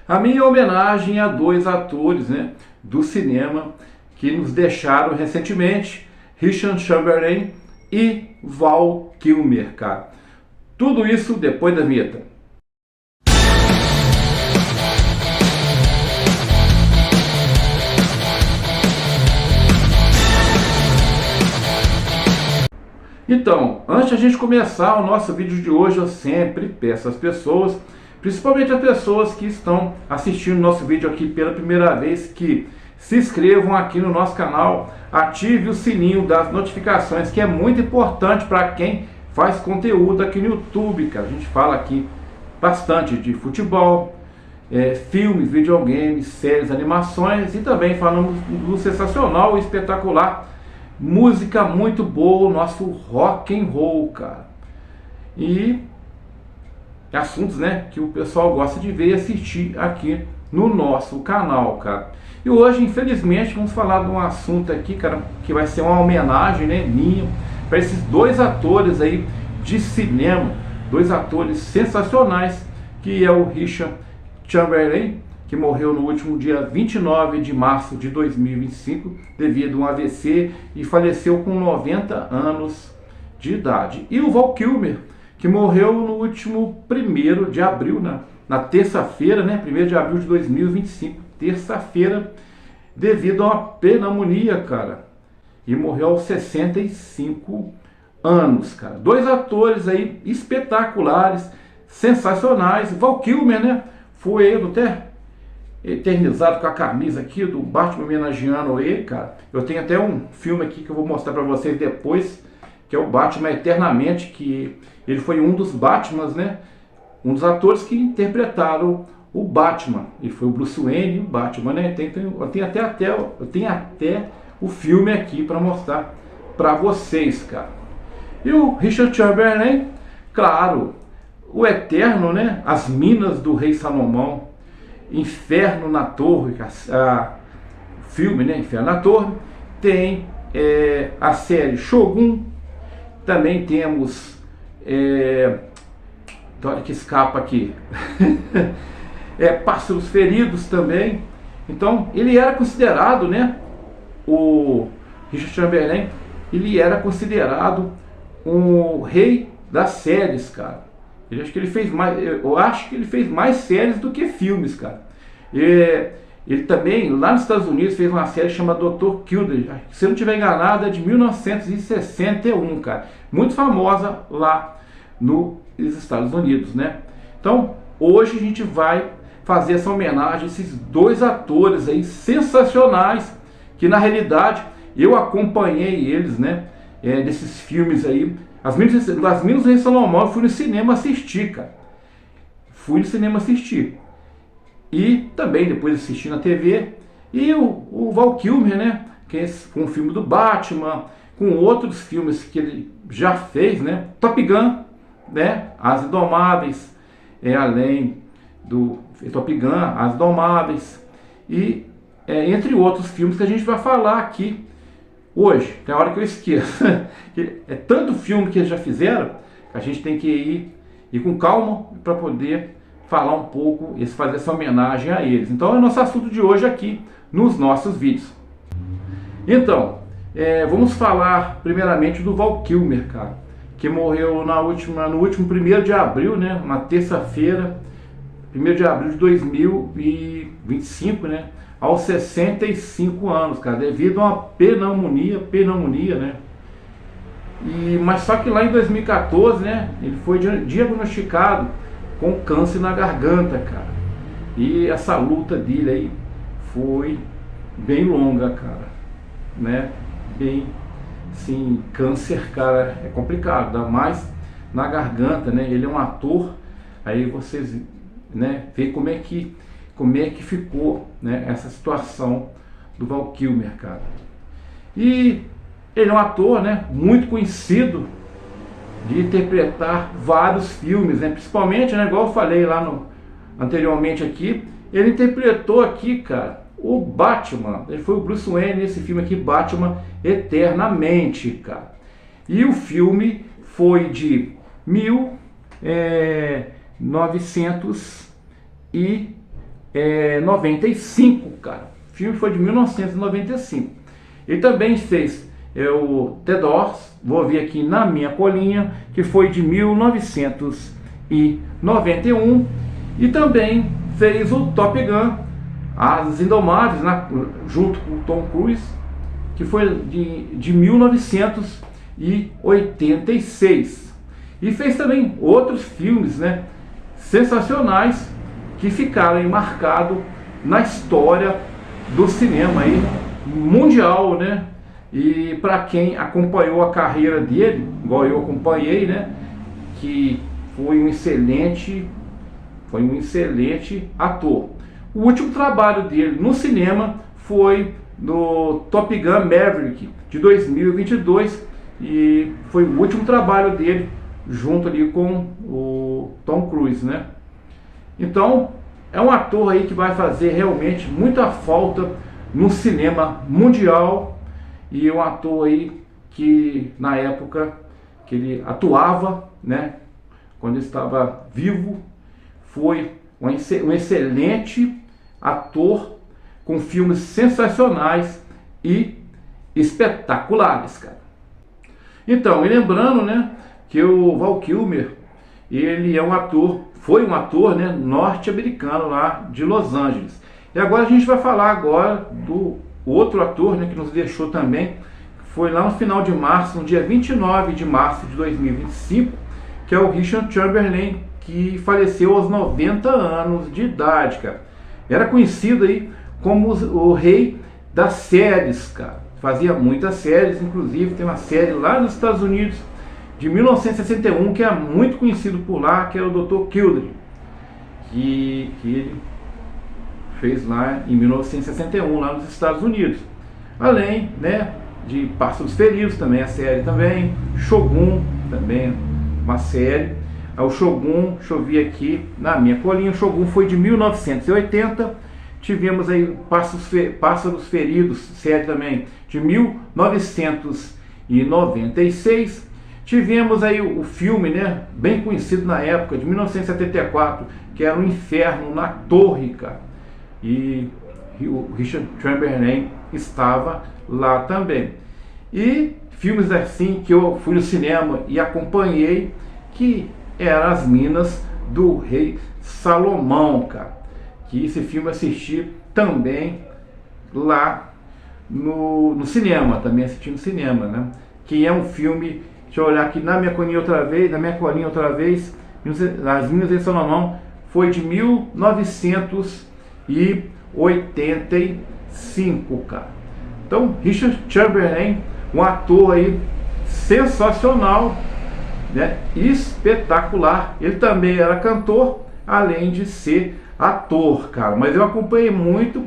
A minha homenagem a dois atores, né, do cinema que nos deixaram recentemente, Richard Chamberlain e Val Kilmer, cara. Tudo isso depois da vinheta. Então, antes de a gente começar o nosso vídeo de hoje, eu sempre peço às pessoas, principalmente as pessoas que estão assistindo nosso vídeo aqui pela primeira vez, que se inscrevam aqui no nosso canal, ative o sininho das notificações, que é muito importante para quem faz conteúdo aqui no YouTube, cara. A gente fala aqui bastante de futebol, filmes, videogames, séries, animações, e também falamos do sensacional e espetacular música muito boa, nosso rock and roll, cara. E assuntos, né, que o pessoal gosta de ver e assistir aqui no nosso canal, cara. E hoje, infelizmente, vamos falar de um assunto aqui, cara, que vai ser uma homenagem, né, minha, para esses dois atores aí de cinema, dois atores sensacionais, que é o Richard Chamberlain, que morreu no último dia 29 de março de 2025 devido a um AVC e faleceu com 90 anos de idade. E o Val Kilmer, que morreu no último 1º de abril, na terça-feira, né, 1º de abril de 2025, terça-feira, devido a uma pneumonia, cara. E morreu aos 65 anos, cara. Dois atores aí espetaculares, sensacionais. Val Kilmer, né, foi ele até eternizado com a camisa aqui do Batman homenageando ele, cara. Eu tenho até um filme aqui que eu vou mostrar pra vocês depois, que é o Batman Eternamente, que ele foi um dos Batmans, né? Um dos atores que interpretaram o Batman. Ele foi o Bruce Wayne, o Batman, né? Eu tenho até o filme aqui para mostrar para vocês, cara. E o Richard Chamberlain, claro, o Eterno, né? As Minas do Rei Salomão, Inferno na Torre, filme, né? Inferno na Torre. Tem a série Shogun. Também temos olha que escapa aqui. Pássaros Feridos também. Então ele era considerado, né, o Richard Chamberlain, ele era considerado um rei das séries, cara. Eu acho que ele fez mais séries do que filmes, cara. Ele também, lá nos Estados Unidos, fez uma série chamada Dr. Kildare. Se eu não estiver enganado, é de 1961, cara. Muito famosa lá nos Estados Unidos, né? Então, hoje a gente vai fazer essa homenagem a esses dois atores aí sensacionais, que na realidade eu acompanhei eles, né? Desses filmes aí. As Minas do Rei Salomão, eu fui no cinema assistir, cara. Fui no cinema assistir. E também depois assisti na TV. E o Val Kilmer, né? Com o filme do Batman, com outros filmes que ele já fez, né? Top Gun, né? As Indomáveis, além do Top Gun, As Indomáveis. E entre outros filmes que a gente vai falar aqui hoje. Tem hora que eu esqueço. É tanto filme que eles já fizeram, que a gente tem que ir com calma para poder falar um pouco e fazer essa homenagem a eles. Então é o nosso assunto de hoje aqui nos nossos vídeos. Então, vamos falar primeiramente do Val Kilmer, cara, que morreu no último 1º de abril, né, uma terça-feira, 1º de abril de 2025, né, aos 65 anos, cara, devido a uma pneumonia, né? Mas só que lá em 2014, né, ele foi diagnosticado com câncer na garganta, cara. E essa luta dele aí foi bem longa, cara, né? Bem, sim, câncer, cara, é complicado, ainda mais na garganta, né? Ele é um ator, aí vocês, né, vê como é que ficou, né, essa situação do Val Kilmer, cara. E ele é um ator, né, muito conhecido de interpretar vários filmes, né, principalmente, né, igual eu falei lá anteriormente aqui, ele interpretou aqui, cara, o Batman. Ele foi o Bruce Wayne nesse filme aqui, Batman Eternamente, cara. E o filme foi de 1989, 95, cara. O filme foi de 1995. Ele também fez o The Doors, vou ver aqui na minha colinha, que foi de 1991. E também fez o Top Gun, As Indomáveis, junto com o Tom Cruise, que foi de 1986. E fez também outros filmes, né, sensacionais, que ficaram marcados na história do cinema aí, mundial, né? E para quem acompanhou a carreira dele, igual eu acompanhei, né, que foi um excelente ator. O último trabalho dele no cinema foi no Top Gun Maverick de 2022 e foi o último trabalho dele junto ali com o Tom Cruise, né? Então é um ator aí que vai fazer realmente muita falta no cinema mundial, e um ator aí que na época que ele atuava, né, quando ele estava vivo, foi um excelente ator com filmes sensacionais e espetaculares, cara. Então, e lembrando, né, que o Val Kilmer, ele é um ator, foi um ator, né, norte-americano lá de Los Angeles. E agora a gente vai falar agora do outro ator, né, que nos deixou também, foi lá no final de março, no dia 29 de março de 2025, que é o Richard Chamberlain, que faleceu aos 90 anos de idade, cara. Era conhecido aí como o rei das séries, cara. Fazia muitas séries, inclusive tem uma série lá nos Estados Unidos de 1961 que é muito conhecido por lá, que é o Dr. Kildare, que ele fez lá em 1961 lá nos Estados Unidos. Além, né, de Pássaros Feridos, também a série também, Shogun, também uma série. O Shogun, deixa eu ver aqui na minha colinha, o Shogun foi de 1980. Tivemos aí Pássaros Feridos, série também, de 1996. Tivemos aí o filme, né, bem conhecido na época, de 1974, que era O Inferno na Torre, cara. E o Richard Chamberlain estava lá também. E filmes assim que eu fui no cinema e acompanhei, que eram As Minas do Rei Salomão, cara. Que esse filme eu assisti também lá no cinema, também assisti no cinema, né? Que é um filme, deixa eu olhar aqui na minha colinha outra vez, As Minas do Rei Salomão foi de 1985, cara. Então, Richard Chamberlain, um ator aí sensacional, né? Espetacular. Ele também era cantor, além de ser ator, cara. Mas eu acompanhei muito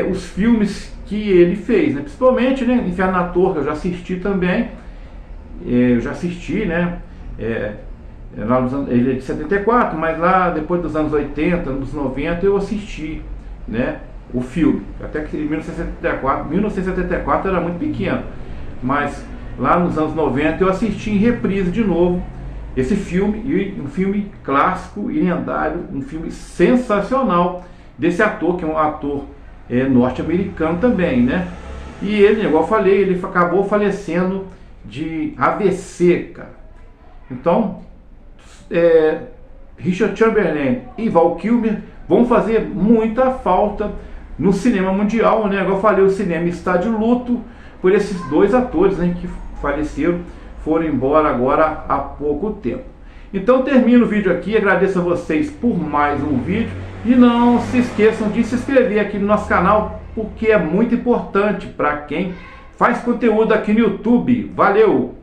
os filmes que ele fez, né? Principalmente, né, Inferno na Torre, que eu já assisti também. Né? Ele é de 74, mas lá depois dos anos 80, anos 90, eu assisti, né, o filme. Até que em 1974 era muito pequeno, mas lá nos anos 90 eu assisti em reprise de novo esse filme, e um filme clássico e lendário, um filme sensacional desse ator, que é um ator norte-americano também, né? E ele, igual eu falei, ele acabou falecendo de AVC, cara. Então, Richard Chamberlain e Val Kilmer vão fazer muita falta no cinema mundial, né? Igual eu falei, o cinema está de luto por esses dois atores, né, que faleceram, foram embora agora há pouco tempo. Então termino o vídeo aqui, agradeço a vocês por mais um vídeo e não se esqueçam de se inscrever aqui no nosso canal, porque é muito importante para quem faz conteúdo aqui no YouTube. Valeu!